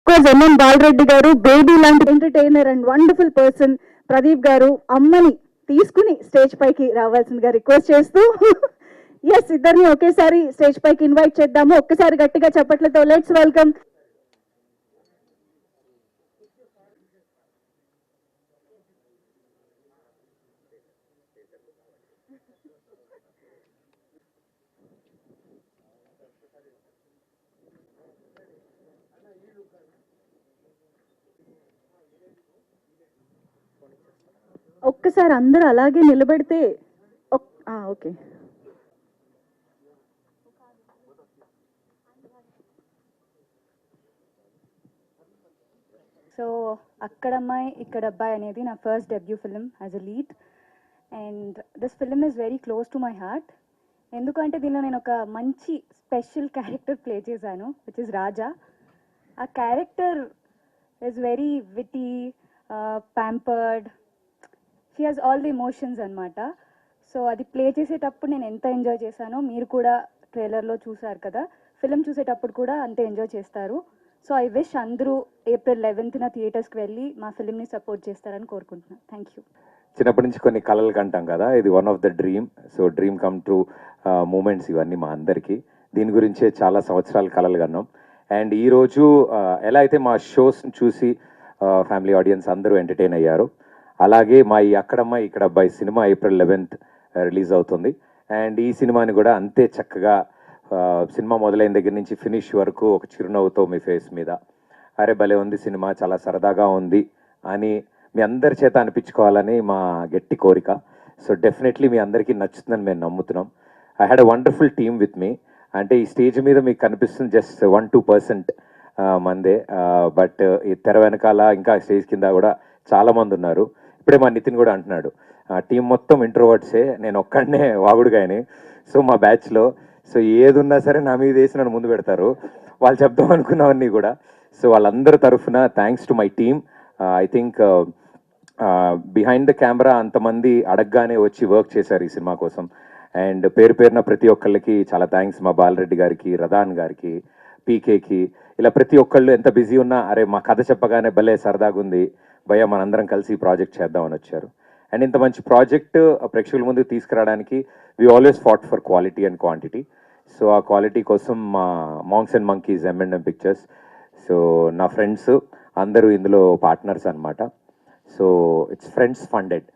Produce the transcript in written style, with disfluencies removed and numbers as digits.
Course MM Bala Reddy గారు baby లాంటి entertainer and wonderful person Pradeep గారు అమ్మని తీసుకుని స్టేజ్ పైకి రావాల్సిందిగా రిక్వెస్ట్ చేస్తూ ఎస్ ఇద్దరిని ఒకేసారి స్టేజ్ పైకి ఇన్వైట్ చేద్దాము. ఒక్కసారి గట్టిగా చప్పట్లతో లెట్స్ వెల్కమ్. ఒక్కసారి అందరూ అలాగే నిలబెడితే ఓకే. సో అక్కడమ్మాయి ఇక్కడ అబ్బాయి అనేది నా first debut film as a lead and this film is very close to my heart. ఎందుకంటే దీనిలో నేను ఒక మంచి స్పెషల్ క్యారెక్టర్ ప్లే చేశాను విచ్ ఇస్ రాజా. ఆ character is very witty, pampered, she has all the emotions అనమాట. సో అది play చేసేటప్పుడు నేను ఎంత ఎంజాయ్ చేశానో మీరు కూడా ట్రైలర్లో చూసారు కదా, ఫిలిం చూసేటప్పుడు కూడా అంతే ఎంజాయ్ చేస్తారు. సో ఐ విష్ అందరూ April 11th థియేటర్స్కి వెళ్ళి మా ఫిలింని సపోర్ట్ చేస్తారని కోరుకుంటున్నాను. Thank you. చిన్నప్పటి నుంచి కొన్ని కళలు కంటాం కదా, ఇది one of the dream. So dream come true moments ఇవన్నీ మా అందరికీ. దీని గురించే చాలా సంవత్సరాలు కళలు కన్నాం. అండ్ ఈరోజు ఎలా అయితే మా షోస్ని చూసి ఫ్యామిలీ ఆడియన్స్ అందరూ ఎంటర్టైన్ అయ్యారు, అలాగే మా ఈ అక్కడమ్మాయి ఇక్కడ అబ్బాయి సినిమా April 11th రిలీజ్ అవుతుంది. అండ్ ఈ సినిమాని కూడా అంతే చక్కగా సినిమా మొదలైన దగ్గర నుంచి ఫినిష్ వరకు ఒక చిరునవ్వుతో మీ ఫేస్ మీద అరే భలే ఉంది సినిమా, చాలా సరదాగా ఉంది అని మీ అందరి చేత అనిపించుకోవాలని మా గట్టి కోరిక. సో డెఫినెట్లీ మీ అందరికీ నచ్చుతుందని మేము నమ్ముతున్నాం. I had a wonderful team with me. అంటే ఈ స్టేజ్ మీద మీకు కనిపిస్తుంది జస్ట్ 1-2% మందే, బట్ ఈ తెర వెనకాల ఇంకా స్టేజ్ కింద కూడా చాలామంది ఉన్నారు. ఇప్పుడే మా నితిన్ కూడా అంటున్నాడు టీం మొత్తం ఇంట్రోవర్ట్సే, నేను ఒక్కడనే వాగుడుగాయని. సో మా బ్యాచ్లో సో ఏది ఉన్నా సరే నా మీద వేసి నన్ను ముందు పెడతారు, వాళ్ళు చెప్దాం అనుకున్నవన్నీ కూడా. సో వాళ్ళందరి తరఫున thanks to my team. I think behind the camera అంతమంది అడగగానే వచ్చి వర్క్ చేశారు ఈ సినిమా కోసం. అండ్ పేరు పేరున ప్రతి ఒక్కళ్ళకి చాలా థ్యాంక్స్. మా బాలరెడ్డి గారికి, రదాన్ గారికి, పీకేకి, ఇలా ప్రతి ఒక్కళ్ళు ఎంత బిజీ ఉన్నా అరే మా కథ చెప్పగానే భలే సరదాగా ఉంది భయ్య మనందరం కలిసి ఈ ప్రాజెక్ట్ చేద్దామని వచ్చారు. అండ్ ఇంత మంచి ప్రాజెక్ట్ ప్రేక్షకుల ముందు తీసుకురావడానికి we always fought for quality and quantity. So ఆ క్వాలిటీ కోసం మా monks and monkeys M&M pictures, so నా ఫ్రెండ్స్ అందరూ ఇందులో పార్ట్నర్స్ అనమాట. So it's friends funded.